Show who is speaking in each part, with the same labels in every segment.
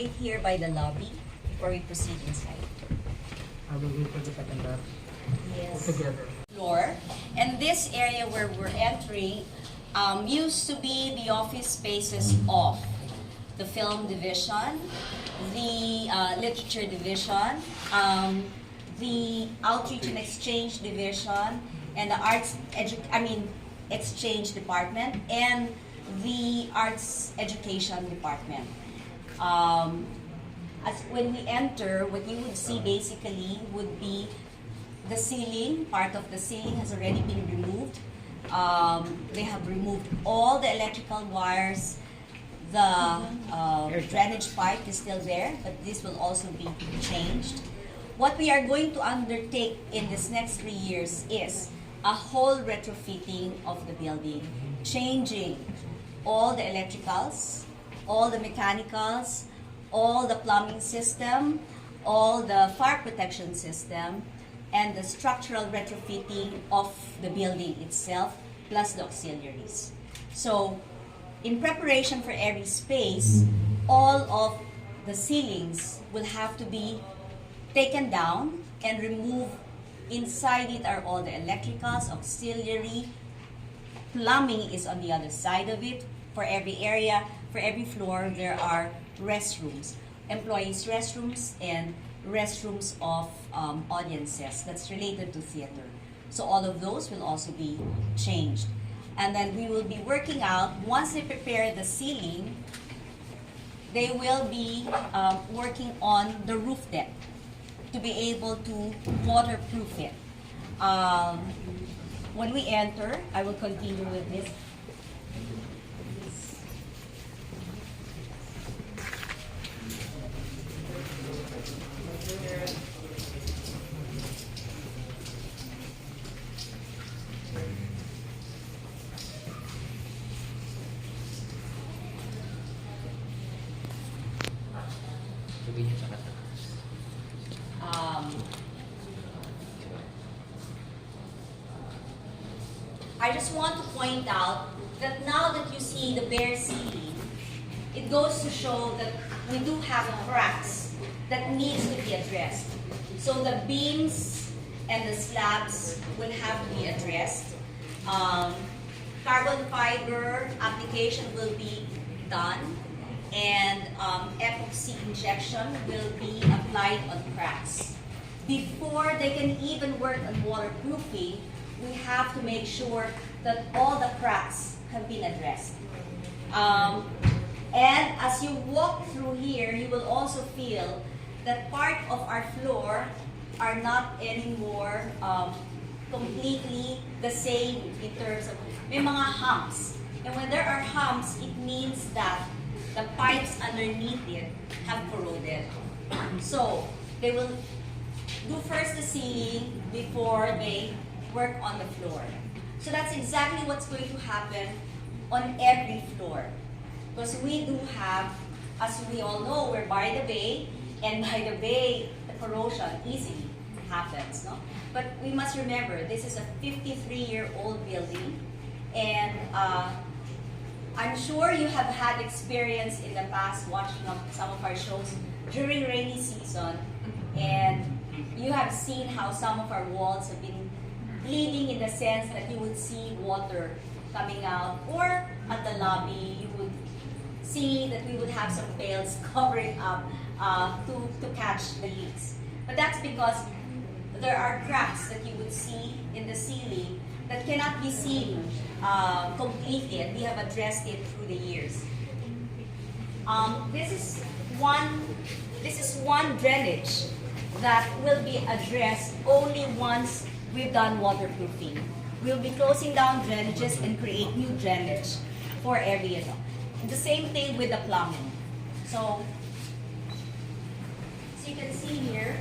Speaker 1: wait here by the lobby before we proceed inside.
Speaker 2: I will wait for the second lab
Speaker 1: Yes.
Speaker 2: together.
Speaker 1: Floor. And this area where we're entering used to be the office spaces of the film division, the literature division, the outreach and exchange division, and the exchange department, and the arts education department. As when we enter, what you would see basically would be the ceiling. Part of the ceiling has already been removed. They have removed all the electrical wires. The drainage pipe is still there, but this will also be changed. What we are going to undertake in this next 3 years is a whole retrofitting of the building, changing all the electricals, all the mechanicals, all the plumbing system, all the fire protection system, and the structural retrofitting of the building itself, plus the auxiliaries. So, in preparation for every space, all of the ceilings will have to be taken down and removed. Inside it are all the electricals, auxiliary, plumbing is on the other side of it. For every area, for every floor, there are restrooms, employees' restrooms, and restrooms of audiences that's related to theater. So all of those will also be changed. And then we will be working out, once they prepare the ceiling, they will be working on the roof deck to be able to waterproof it. When we enter, I will continue with this. I just want to point out that now that you see the bare ceiling, it goes to show that we do have cracks that needs to be addressed. So the beams and the slabs will have to be addressed. Carbon fiber application will be done, and epoxy injection will be applied on cracks. Before they can even work on waterproofing, we have to make sure that all the cracks have been addressed. And as you walk through here, you will also feel that part of our floor are not anymore completely the same in terms of, may mga humps. And when there are humps, it means that the pipes underneath it have corroded. So they will do first the ceiling before they work on the floor. So that's exactly what's going to happen on every floor. Because we do have, as we all know, we're by the bay, and by the bay, the corrosion easily happens. No? But we must remember, this is a 53-year-old building, and I'm sure you have had experience in the past watching some of our shows during rainy season, and you have seen how some of our walls have been bleeding in the sense that you would see water coming out, or at the lobby you would see that we would have some pails covering up to catch the leaks. But that's because there are cracks that you would see in the ceiling that cannot be seen completely, and we have addressed it through the years. This is one drainage that will be addressed only once we've done waterproofing. We'll be closing down drainages and create new drainage for every area. The same thing with the plumbing. So you can see here,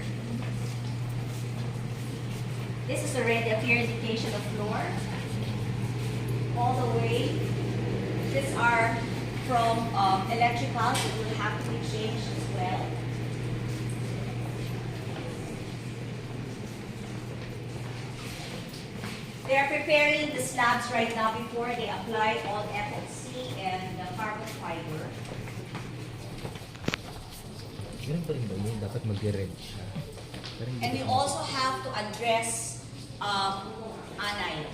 Speaker 1: this is already a clear indication of floor. All the way, these are from electricals that will have to be changed as well. They are preparing the slabs right now before they apply all epoxy and the carbon fiber.
Speaker 3: Ganun pa rin ba yun? Dapat mag-red siya. Pero hindi
Speaker 1: And we
Speaker 3: ko-
Speaker 1: also have to address anay.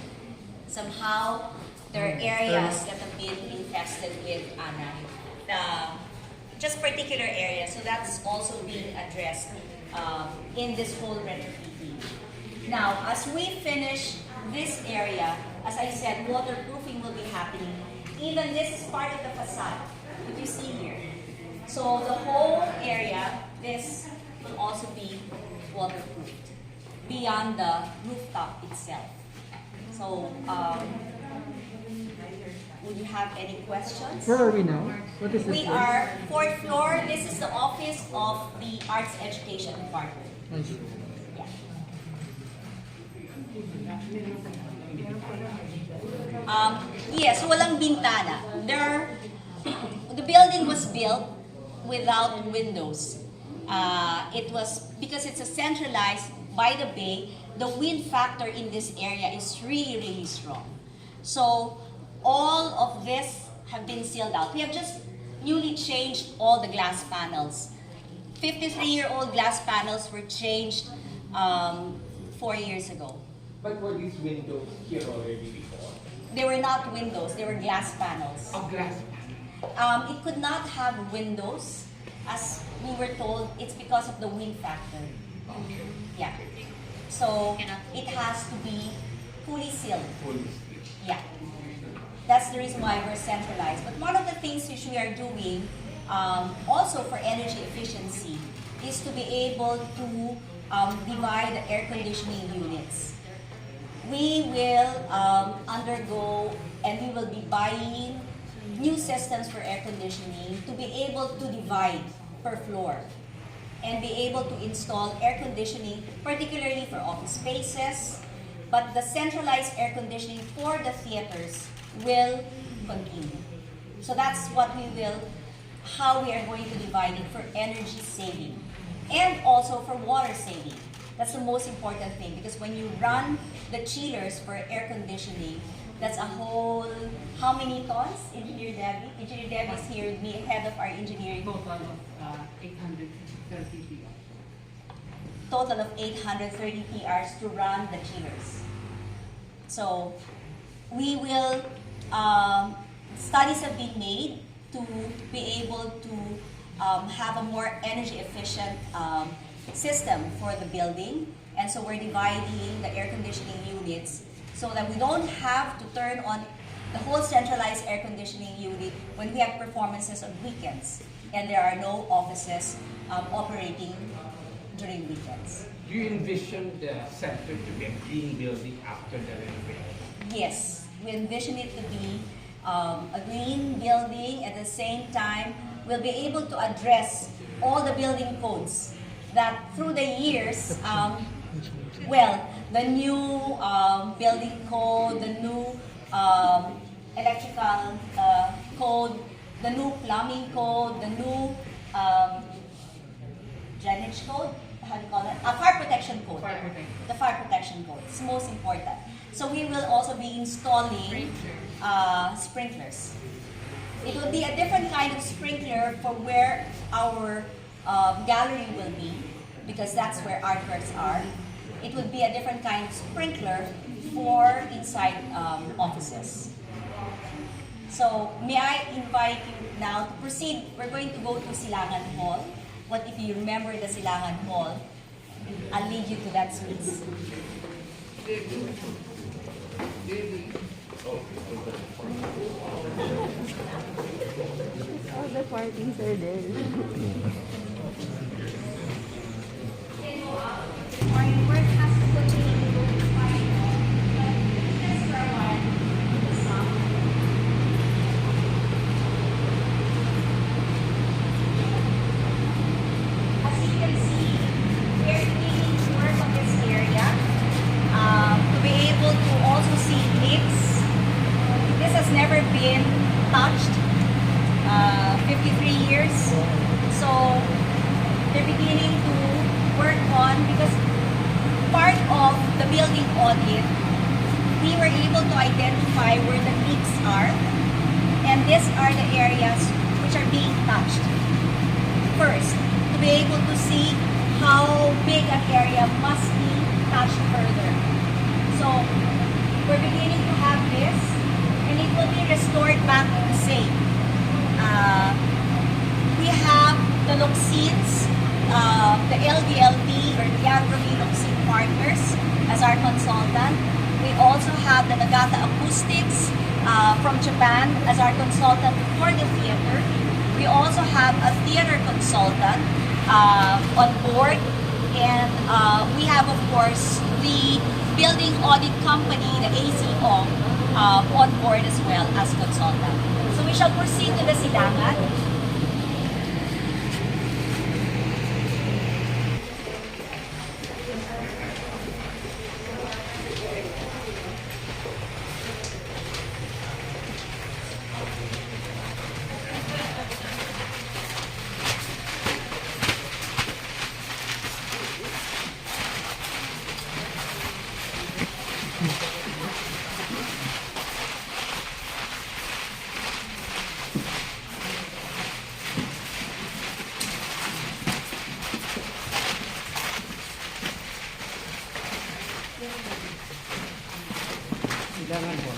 Speaker 1: Somehow, there are areas that have been infested with anay. Just particular areas. So that's also being addressed in this whole retrofitting. Now, as we finish this area, as I said, waterproofing will be happening. Even this is part of the facade, which you see here. So the whole area, this will also be waterproofed beyond the rooftop itself. So, would you have any questions?
Speaker 2: Where are we now? What is this?
Speaker 1: We are fourth floor. This is the office of the Arts Education Department.
Speaker 2: I see.
Speaker 1: Yeah. Yes, walang bintana. The building was built without windows. It was because it's a centralized by the bay. The wind factor in this area is really, really strong. So all of this have been sealed out. We have just newly changed all the glass panels. 53-year-old glass panels were changed 4 years ago.
Speaker 4: But were these windows here already before?
Speaker 1: They were not windows, they were glass panels.
Speaker 4: Oh, glass.
Speaker 1: It could not have windows, as we were told, it's because of the wind factor.
Speaker 4: Okay.
Speaker 1: Yeah. So it has to be fully sealed.
Speaker 4: Fully.
Speaker 1: Yeah. That's the reason why we're centralized. But one of the things which we are doing also for energy efficiency is to be able to divide the air conditioning units. We will undergo and we will be buying new systems for air conditioning to be able to divide per floor and be able to install air conditioning, particularly for office spaces, but the centralized air conditioning for the theaters will continue. So that's what how we are going to divide it for energy saving and also for water saving. That's the most important thing because when you run the chillers for air conditioning, that's a whole, how many tons, Engineer Debbie? Engineer Debbie is here with me, head of our engineering.
Speaker 5: Total of 830 people.
Speaker 1: Total of 830 PRs to run the chillers. So we will, studies have been made to be able to have a more energy efficient system for the building. And so we're dividing the air conditioning units so that we don't have to turn on the whole centralized air conditioning unit when we have performances on weekends and there are no offices operating during weekends.
Speaker 4: Do you envision the center to be a green building after the renovation?
Speaker 1: Yes, we envision it to be a green building. At the same time, we'll be able to address all the building codes that through the years, the new building code, the new electrical code, the new plumbing code, the new drainage code, how do you call it? Fire protection code.
Speaker 5: Fire protection.
Speaker 1: The fire protection code. It's most important. So we will also be installing sprinklers. It will be a different kind of sprinkler for where our gallery will be, because that's where artworks are. It would be a different kind of sprinkler for inside offices. So may I invite you now to proceed. We're going to go to Silangan Hall. But if you remember the Silangan Hall, I'll lead you to that space.
Speaker 6: All the parties are there.
Speaker 1: Work has to continue to go to fire. This is where one stop. As you can see, we're beginning to work on this area to be able to also see lifts. This has never been touched. 53 years. So they're beginning to work on, because part of the building audit, we were able to identify where the leaks are, and these are the areas which are being touched. First, to be able to see how big an area must be touched further. So we're beginning to have this, and it will be restored back to the same. We have the Loxines, the LDLD or the Loxine Partners as our consultant. We also have the Nagata Acoustics from Japan as our consultant for the theater. We also have a theater consultant on board, and we have, of course, the building audit company, the ACO, on board as well as consultant. So we shall proceed to the silangan.
Speaker 2: Silangan po.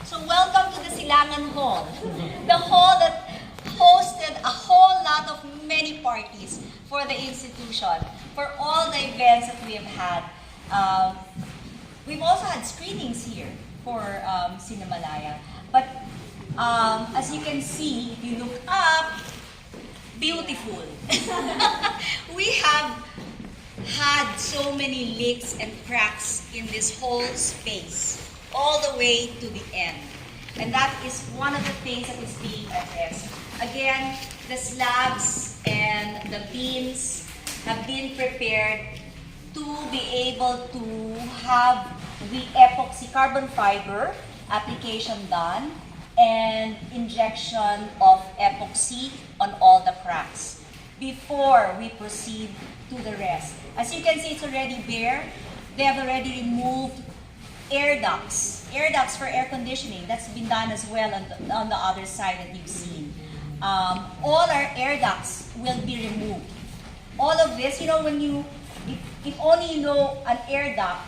Speaker 1: So welcome to the Silangan Hall, the hall that hosted a whole lot of many parties for the institution, for all the events that we have had. We've also had screenings here for Cinemalaya. But as you can see, if you look up, beautiful. We have had so many leaks and cracks in this whole space, all the way to the end. And that is one of the things that is being addressed. Again, the slabs and the beams have been prepared to be able to have the epoxy carbon fiber application done and injection of epoxy on all the cracks before we proceed to the rest. As you can see, it's already bare. They have already removed air ducts for air conditioning. That's been done as well on the other side that you've seen. All our air ducts will be removed. All of this, you know, if only you know an air duct,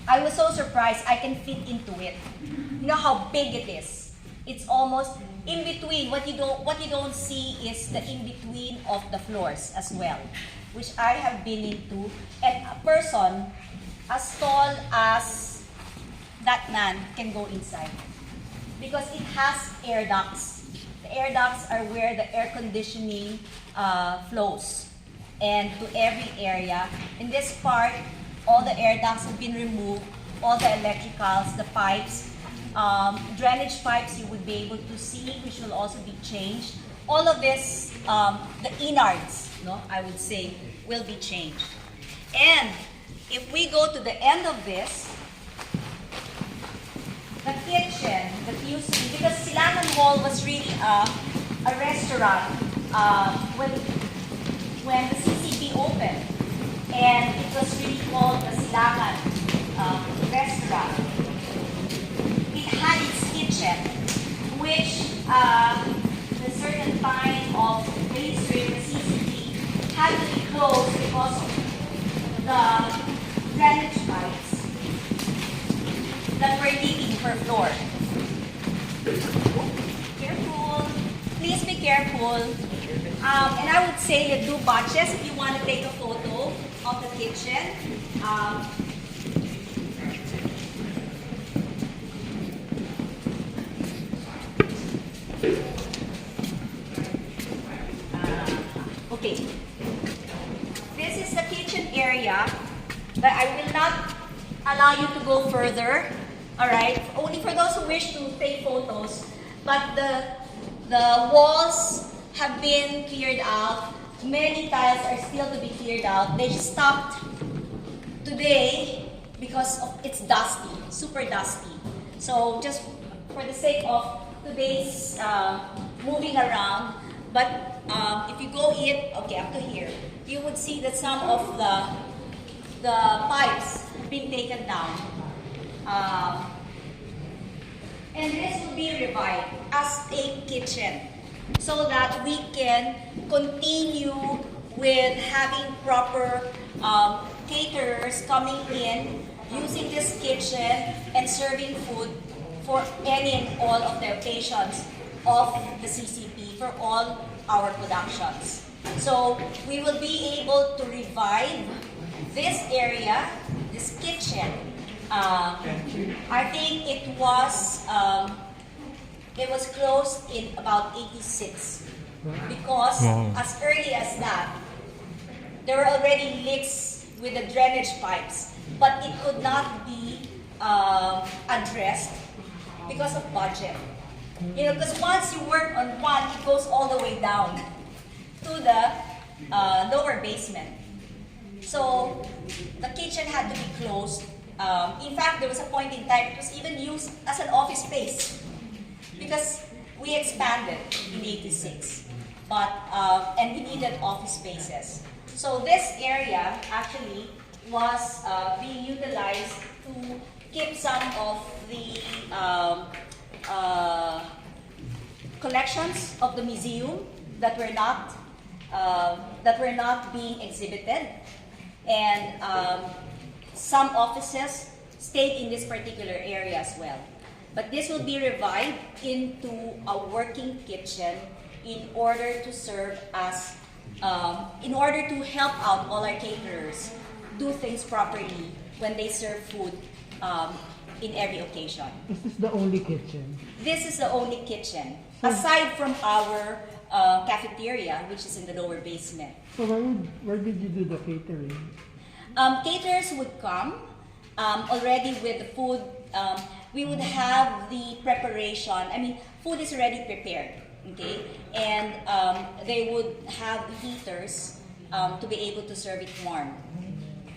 Speaker 1: I was so surprised I can fit into it. You know how big it is. It's almost in between. What you don't see is the in between of the floors as well, which I have been into. And a person as tall as that man can go inside because it has air ducts. The air ducts are where the air conditioning flows and to every area. In this part, all the air ducts have been removed, all the electricals, the pipes, drainage pipes you would be able to see, which will also be changed. All of this, the innards, I would say, will be changed. And if we go to the end of this, the kitchen that used to be, because Silangan Hall was really a restaurant when the CCP opened, and it was really called the Silangan restaurant. It had its kitchen, which the certain time of the history of the CCP had to be closed because of the drainage pipes that were leaking per floor. Careful. Please be careful. And I would say do batches if you want to take a photo of the kitchen. Okay. This is the kitchen area, but I will not allow you to go further. All right, only for those who wish to take photos. But the walls have been cleared out. Many tiles are still to be cleared out. They just stopped today because of it's dusty, super dusty. So just for the sake of today's moving around, but if you go up to here, you would see that some of the pipes have been taken down. And this will be revived as a kitchen so that we can continue with having proper caterers coming in, using this kitchen and serving food for any and all of the occasions of the CCP for all our productions. So we will be able to revive this area, this kitchen. I think it was closed in about 86 because as early as that, there were already leaks with the drainage pipes, but it could not be addressed because of budget. You know, because once you work on one, it goes all the way down to the lower basement. So the kitchen had to be closed. In fact, there was a point in time it was even used as an office space because we expanded in 86, but and we needed office spaces. So this area actually was being utilized to keep some of the collections of the museum that were not being exhibited, and some offices stayed in this particular area as well. But this will be revived into a working kitchen in order to serve as, in order to help out all our caterers do things properly when they serve food in every occasion.
Speaker 2: Is this the only kitchen?
Speaker 1: This is the only kitchen, aside from our cafeteria, which is in the lower basement.
Speaker 2: So where did you do the catering?
Speaker 1: Caterers would come already with the food. We would have the preparation. I mean, food is already prepared, okay? And they would have heaters to be able to serve it warm.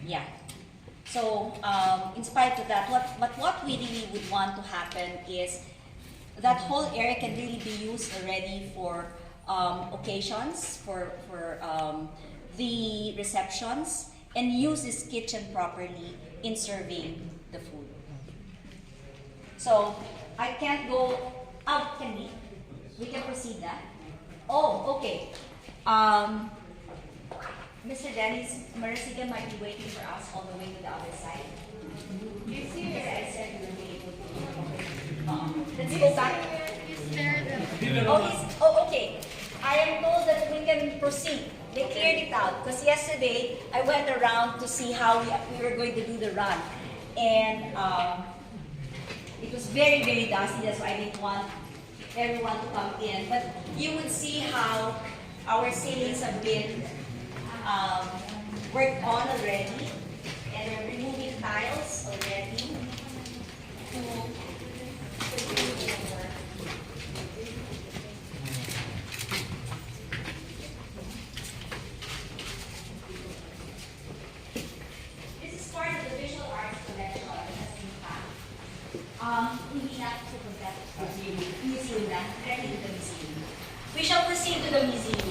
Speaker 1: Yeah. So, in spite of that, what we really would want to happen is that whole area can really be used already for occasions, for the receptions, and use this kitchen properly in serving the food. So, I can't go out, can we? We can proceed that. Oh, okay. Mr. Dennis Marasigan might be waiting for us all the way to the other side. Yes, I said we will be able to. Let's go back. Oh, okay. I am told that we can proceed. They cleared it out because yesterday I went around to see how we were going to do the run, and it was very, very dusty. That's why I didn't want everyone to come in. But you would see how our ceilings have been worked on already, and we're removing tiles already to continue the work. This is part of the visual arts collection that has been found. Hindi na to forget museum na, directly to the museum. We shall proceed to the museum.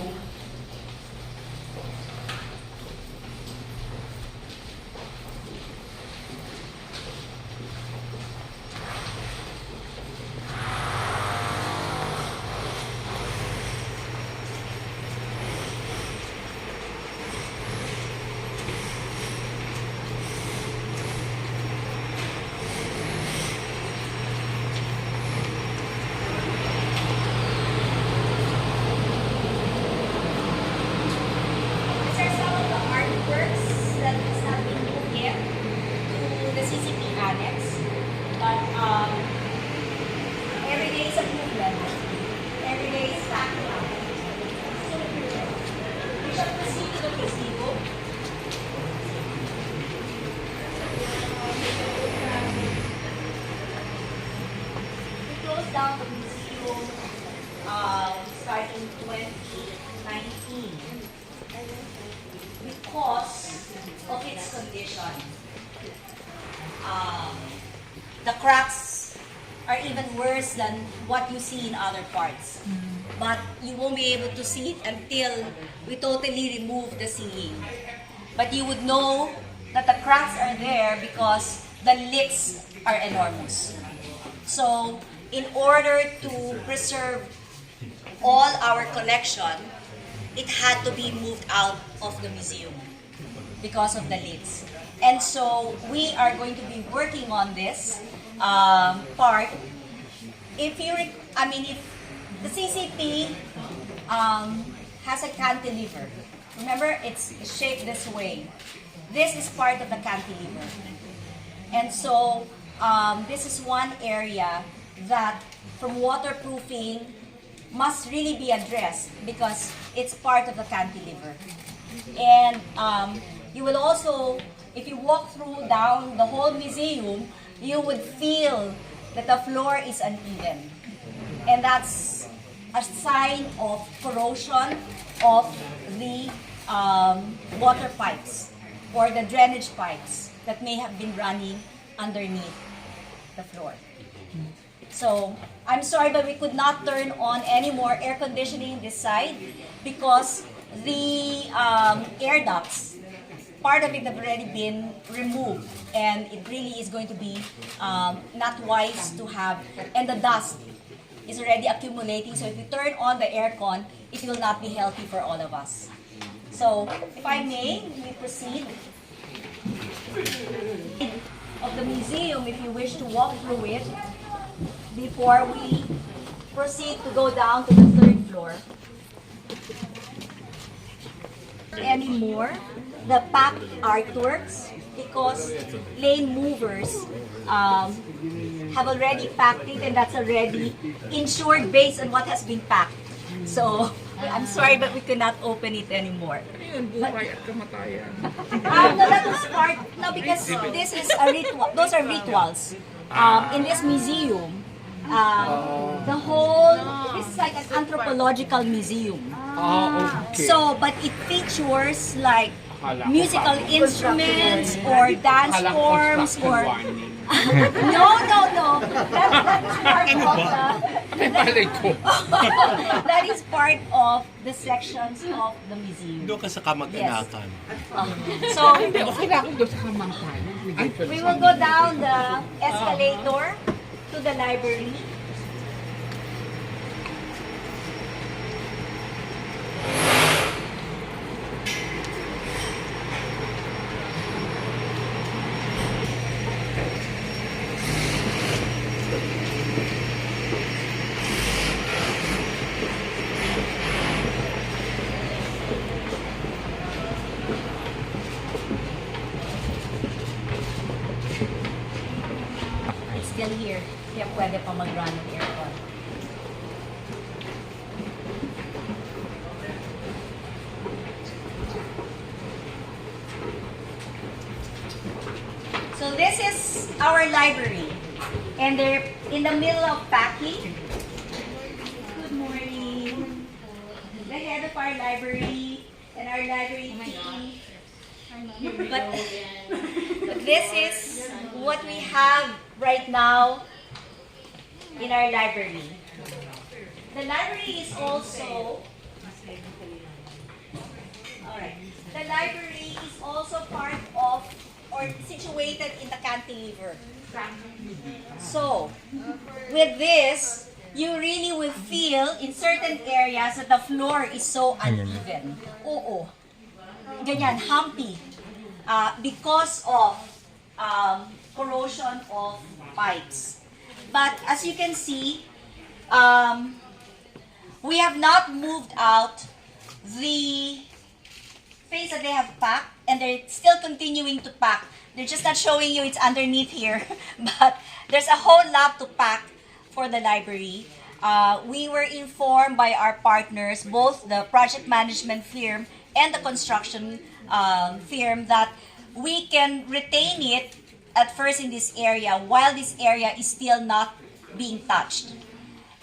Speaker 1: Down the museum starting 2019 because of its condition. The cracks are even worse than what you see in other parts. But you won't be able to see it until we totally remove the ceiling. But you would know that the cracks are there because the leaks are enormous. So, in order to preserve all our collection, it had to be moved out of the museum because of the leaks. And so, we are going to be working on this part. If the CCP has a cantilever, remember it's shaped this way. This is part of the cantilever. And so, this is one area that from waterproofing must really be addressed because it's part of the cantilever. And you will also, if you walk through down the whole museum, you would feel that the floor is uneven. And that's a sign of corrosion of the water pipes or the drainage pipes that may have been running underneath the floor. So, I'm sorry, but we could not turn on any more air conditioning this side because the air ducts, part of it have already been removed, and it really is going to be not wise to have, and the dust is already accumulating, so if you turn on the aircon, it will not be healthy for all of us. So, if I may, we proceed. Of the museum, if you wish to walk through it, before we proceed to go down to the third floor. Anymore, the packed artworks, because lane movers have already packed it, and that's already insured based on what has been packed. So, I'm sorry, but we cannot open it anymore. No, that was part, no, because this is a ritual, those are rituals. In this museum, the whole, this is like an anthropological museum. So, but it features like musical instruments or dance forms or no. That is part of the sections of the museum.
Speaker 6: Doon ka sa kamag-anakan.
Speaker 1: So, we will go down the escalator to the library. Still here, kaya pwede pa mag-run ng aircon. So this is our library, and they're in the middle of packing. Good morning. The head of our library and our library team. But this is what we have right now in our library. The library is also the library is also part of or situated in the cantilever. So, with this, you really will feel in certain areas that the floor is so uneven. Oo. Ganyan, humpy. Because of corrosion of pipes. But as you can see, we have not moved out the things that they have packed, and they're still continuing to pack. They're just not showing you it's underneath here, but there's a whole lot to pack for the library. We were informed by our partners, both the project management firm and the construction firm, that we can retain it at first in this area while this area is still not being touched.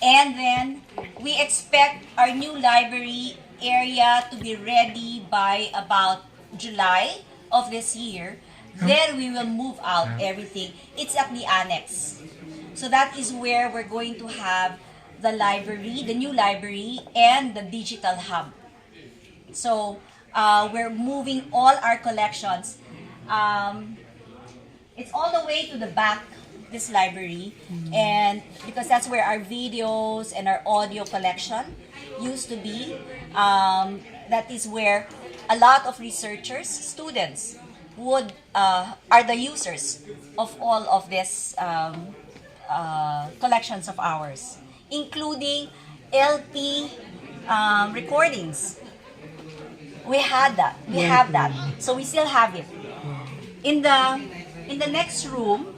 Speaker 1: And then we expect our new library area to be ready by about July of this year. Then we will move out everything. It's at the annex. So that is where we're going to have the library, the new library, and the digital hub. So we're moving all our collections. It's all the way to the back, this library, and because that's where our videos and our audio collection used to be. That is where a lot of researchers, students, would are the users of all of these collections of ours, including LP recordings. We had that. We have that. So we still have it. In the next room,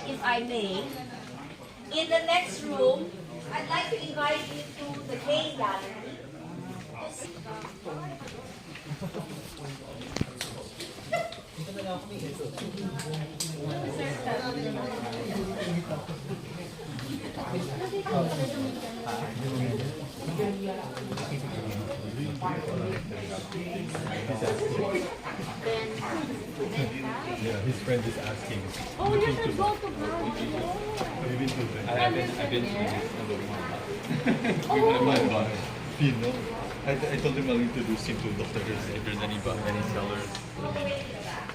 Speaker 1: if I may, in the next room, I'd like to invite you to the main gallery.
Speaker 6: Yeah, his friend is asking.
Speaker 7: Oh, you should go to Powerhouse.
Speaker 6: I've been to my boss, Pino. I told him I'll introduce him to doctors if there's any sellers.
Speaker 1: All the way to the back.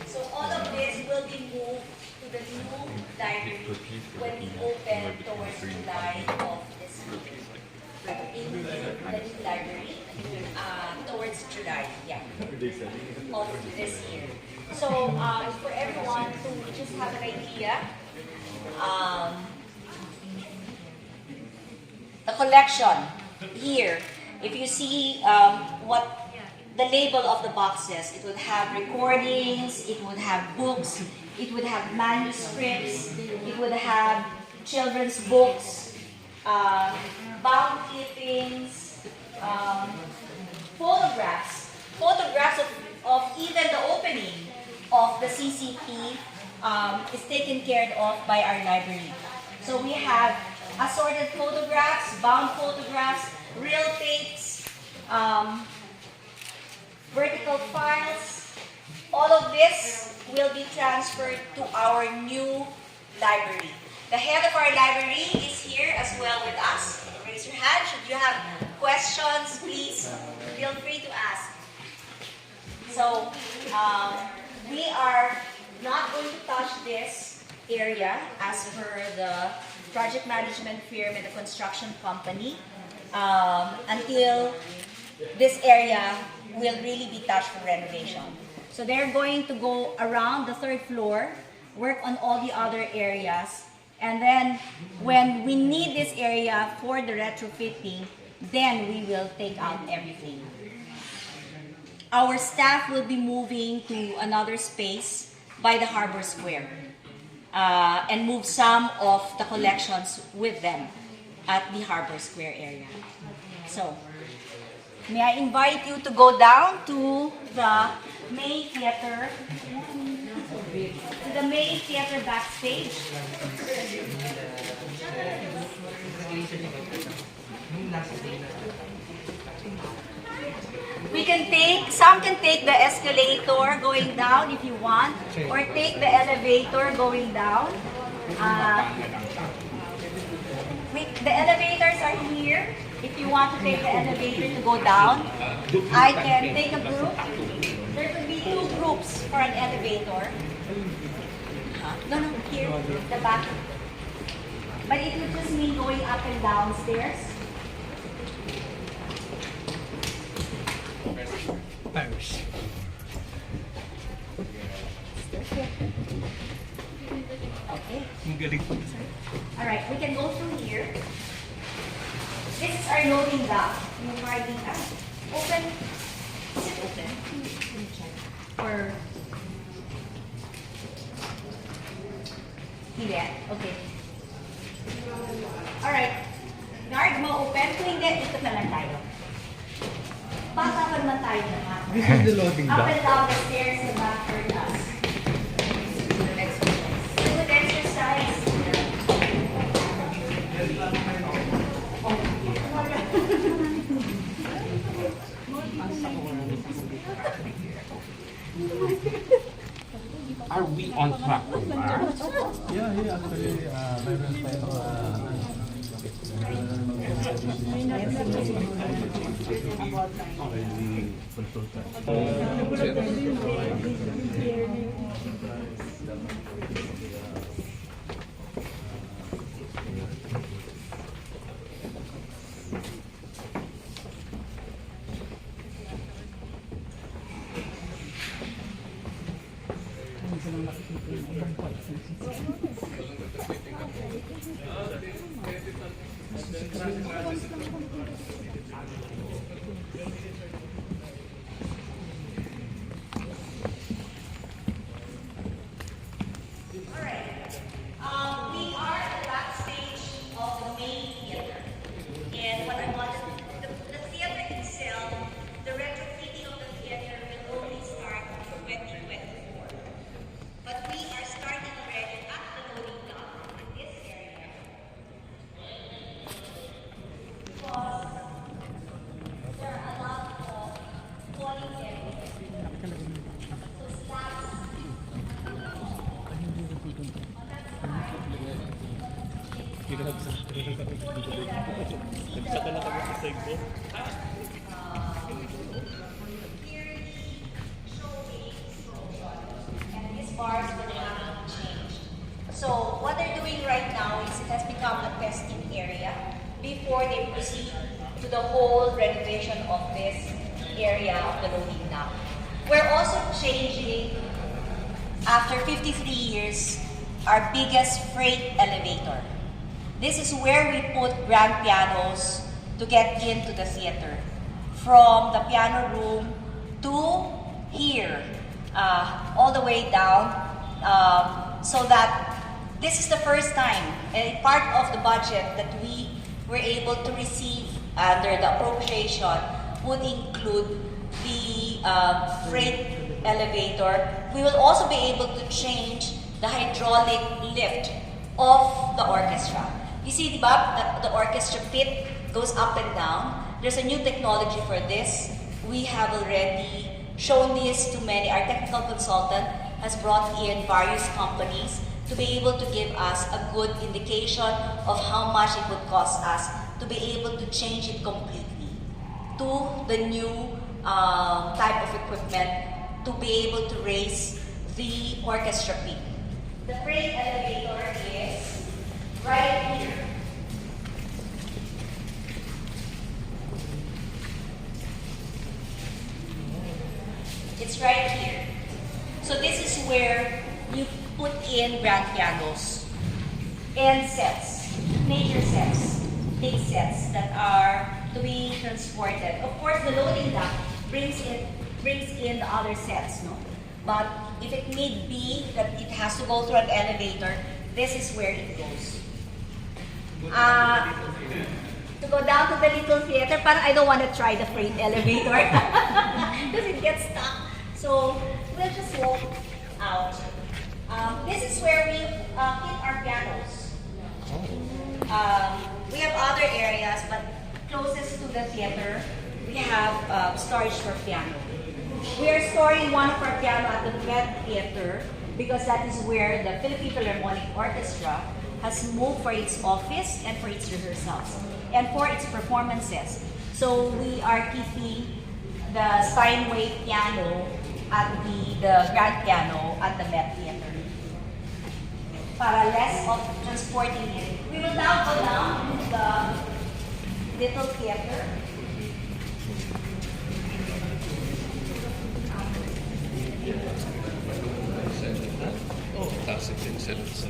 Speaker 1: So all of this will be moved to the new library when we open towards July of this year. In the new library, towards July, yeah, of this year. So for everyone to just have an idea, the collection here, if you see what the label of the boxes, it would have recordings, it would have books, it would have manuscripts, it would have children's books, bound clippings, photographs of even the opening of the CCP is taken care of by our library. So we have assorted photographs, bound photographs, real tapes, vertical files. All of this will be transferred to our new library. The head of our library is here as well with us. Raise your hand. Should you have questions, please feel free to ask. So we are not going to touch this area as per the project management firm and the construction company until this area will really be touched for renovation. So they're going to go around the third floor, work on all the other areas, and then when we need this area for the retrofitting, then we will take out everything. Our staff will be moving to another space by the Harbor Square and move some of the collections with them at the Harbor Square area. So, may I invite you to go down to the main theater, backstage. Some can take the escalator going down if you want, or take the elevator going down. The elevators are here. If you want to take the elevator to go down, I can take a group. There could be 2 groups for an elevator. No, here, the back. But it would just mean going up and down stairs. Okay. Alright, we can go through here. This is our loading dock. Open. Is it open? Or hindi. Okay. Alright. Guard mo open. Kung hindi, ito na lang tayo. Bata pa naman tayo lahat.
Speaker 3: This is the loading
Speaker 1: Up
Speaker 3: dock.
Speaker 1: and down the stairs and back for us. Good exercise.
Speaker 6: Yeah, actually, mayroon tayo
Speaker 1: We are at that stage of the main theater. And what I wanted, the theater itself, the retrofitting of the theater will only start in 2024. But we are starting already at the loading dock in this area. Because there are a lot of falling areas. So slabs. And these bars will have to change. So what they're doing right now is it has become a testing area before they proceed to the whole renovation of this area of the loading dock. We're also changing, after 53 years, our biggest freight elevator. This is where we put grand pianos to get into the theater. From the piano room to here, all the way down, so that this is the first time, and part of the budget that we were able to receive under the appropriation would include the freight elevator. We will also be able to change the hydraulic lift of the orchestra. You see, the orchestra pit goes up and down. There's a new technology for this. We have already shown this to many. Our technical consultant has brought in various companies to be able to give us a good indication of how much it would cost us to be able to change it completely to the new type of equipment to be able to raise the orchestra peak. The freight elevator is right here. It's right here. So this is where you put in grand pianos and sets, major sets, big sets that are to be transported. Of course, the loading dock brings in the other sets, no? But if it need be that it has to go through an elevator, this is where it goes. To go down to the little theater, but I don't want to try the freight elevator because it gets stuck. So we'll just walk out. This is where we keep our pianos. We have other areas, but closest to the theater, we have storage for piano. We are storing one of our piano at the Med Theater because that is where the Philippine Philharmonic Orchestra has moved for its office and for its rehearsals and for its performances. So we are keeping the Steinway piano at the grand piano at the Met Theater. Para less of transporting it. We will now go down to the little theater.
Speaker 6: Oh, classic excellence.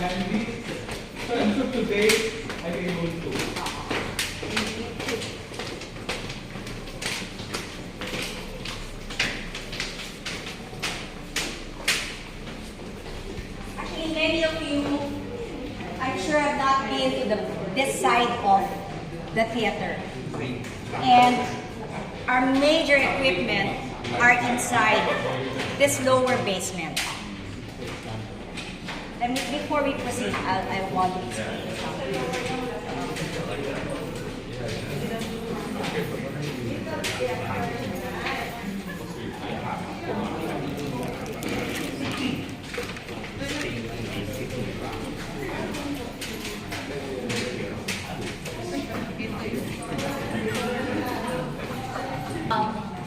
Speaker 4: landing. So until today, I'm able to.
Speaker 1: Actually, many of you, I'm sure, have not been to this side of the theater. And our major equipment are inside this lower basement. Before we proceed, I want to explain something.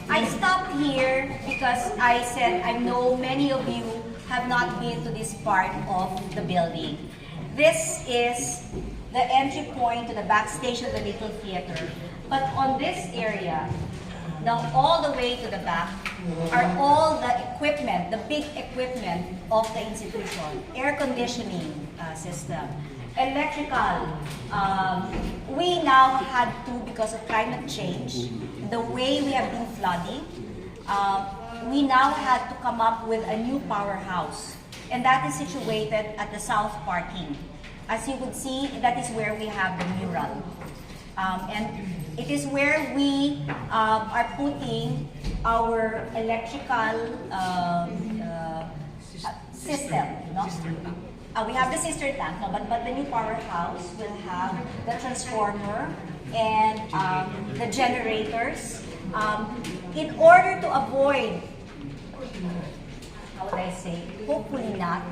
Speaker 1: I stopped here because I said I know many of you have not been to this part of the building. This is the entry point to the backstage of the Little Theater. But on this area, all the way to the back, are all the equipment, the big equipment of the institution. Air conditioning system, electrical. We now had to, because of climate change, the way we have been flooding, we now had to come up with a new powerhouse. And that is situated at the south parking. As you could see, that is where we have the mural. And it is where we are putting our electrical system. No? We have the sister tank, no? But the new powerhouse will have the transformer and the generators in order to avoid, how would I say, hopefully not,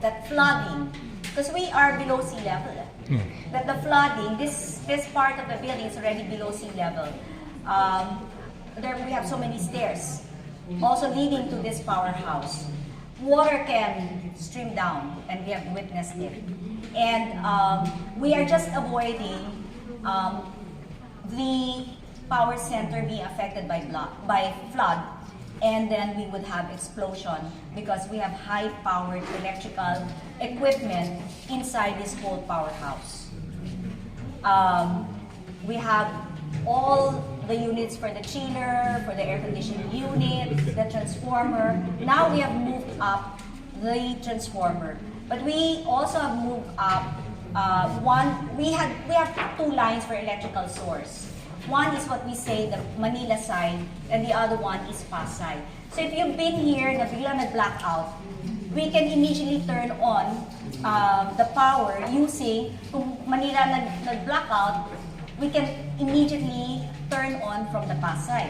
Speaker 1: that flooding, because we are below sea level. That the flooding, this part of the building is already below sea level. There we have so many stairs, also leading to this powerhouse. Water can stream down, and we have witnessed it. And we are just avoiding the power center being affected by flood, and then we would have explosion because we have high-powered electrical equipment inside this whole powerhouse. We have all the units for the chiller, for the air conditioning unit, the transformer. Now we have moved up the transformer, but we also have moved up we have two lines for electrical source. One is what we say the Manila side, and the other one is Pasay. So if you've been here, na bigla nag-blackout, we can immediately turn on the power using, kung Manila nag-blackout, we can immediately turn on from the Pasay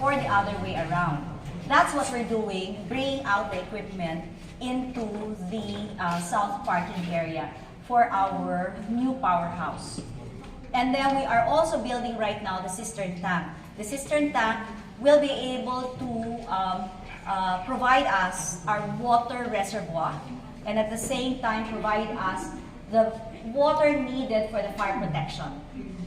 Speaker 1: or the other way around. That's what we're doing, bringing out the equipment into the south parking area for our new powerhouse. And then we are also building right now the cistern tank. The cistern tank will be able to provide us our water reservoir, and at the same time provide us the water needed for the fire protection.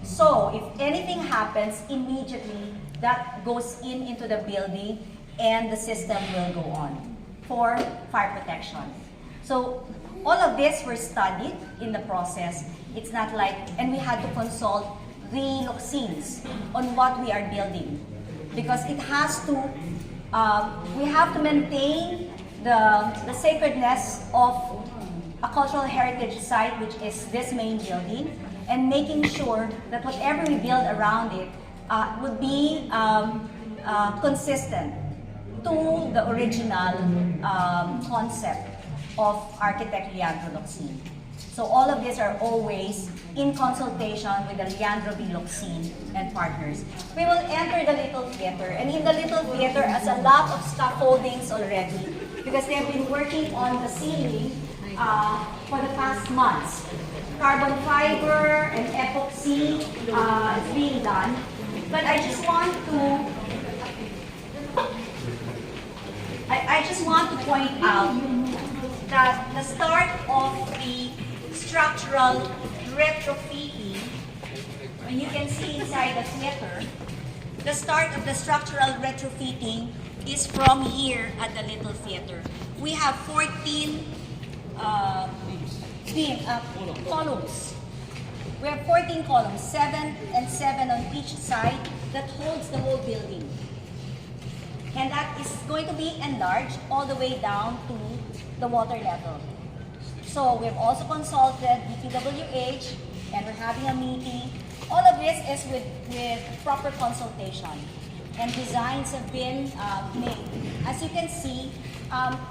Speaker 1: So if anything happens, immediately that goes into the building and the system will go on for fire protection. So all of this were studied in the process. It's not like, and we had to consult the Loxines on what we are building, because it has to, we have to maintain the sacredness of a cultural heritage site, which is this main building, and making sure that whatever we build around it would be consistent to the original concept of architect Leandro Loxine. So all of these are always in consultation with the Leandro B. Loxine and partners. We will enter the Little Theater, and in the Little Theater, as a lot of scaffoldings already, because they have been working on the ceiling for the past months. Carbon fiber and epoxy is being done, but I just want to point out that the start of the structural retrofitting, when you can see inside the theater, the start of the structural retrofitting is from here at the Little Theater. We have 14 columns. We have 14 columns, 7 and 7 on each side that holds the whole building. And that is going to be enlarged all the way down to the water level. So we have also consulted DPWH and we're having a meeting. All of this is with proper consultation. And designs have been made. As you can see,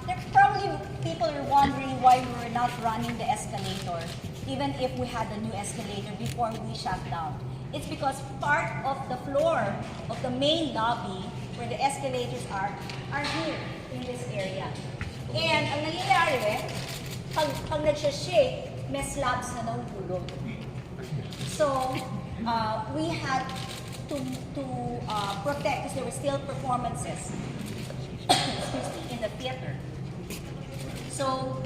Speaker 1: there probably people are wondering why we're not running the escalator, even if we had the new escalator before we shut down. It's because part of the floor of the main lobby, where the escalators are here in this area. And ang nangyayari, pag nagsha-shake, may slabs na nahuhulog. So, we had to protect, because there were still performances excuse me, in the theater. So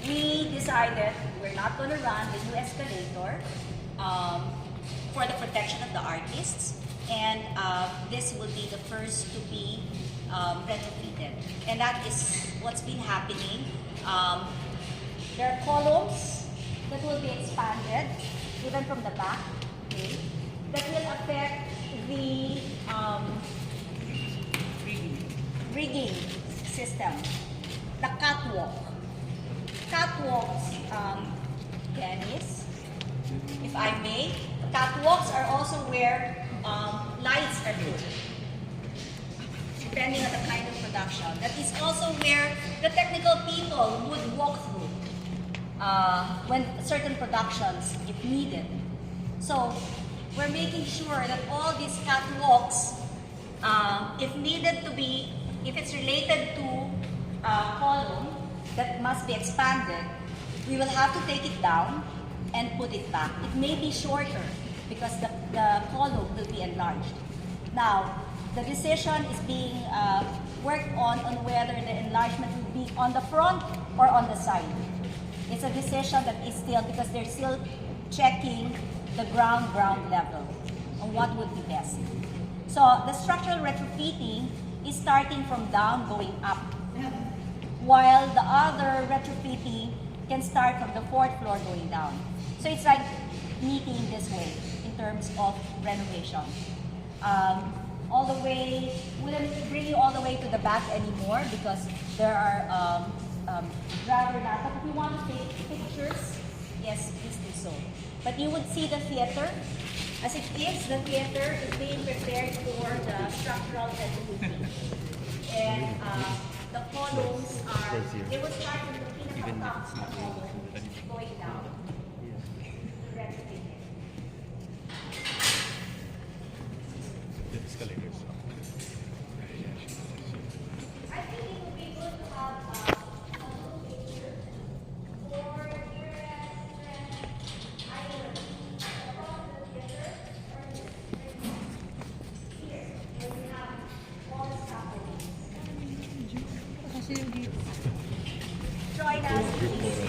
Speaker 1: we decided we're not going to run the new escalator for the protection of the artists, and this will be the first to be retrofitted. And that is what's been happening. There are columns that will be expanded, even from the back, okay, that will affect the rigging system, the catwalk. Catwalks, Dennis, if I may, catwalks are also where lights are put, depending on the kind of production. That is also where the technical people would walk through when certain productions, if needed. So we're making sure that all these catwalks, if needed to be, if it's related to a column that must be expanded, we will have to take it down and put it back. It may be shorter because the column will be enlarged. Now, the decision is being worked on whether the enlargement will be on the front or on the side. It's a decision that is still, because they're still checking the ground level on what would be best. So the structural retrofitting is starting from down going up, while the other retrofitting can start from the 4th floor going down. So it's like meeting this way in terms of renovation. All the way, we wouldn't bring you all the way to the back anymore because there are driver that. But if you want to take pictures, yes, please do so. But you would see the theater. As it is, the theater is being prepared for the structural retrofitting. And the columns are, they will start from the pinaka top of the column going down. The retrofitting.
Speaker 6: The escalators.
Speaker 1: I think it would be good to have a little picture for your either across the theater or here, where we have all the scaffolding. Join us, please.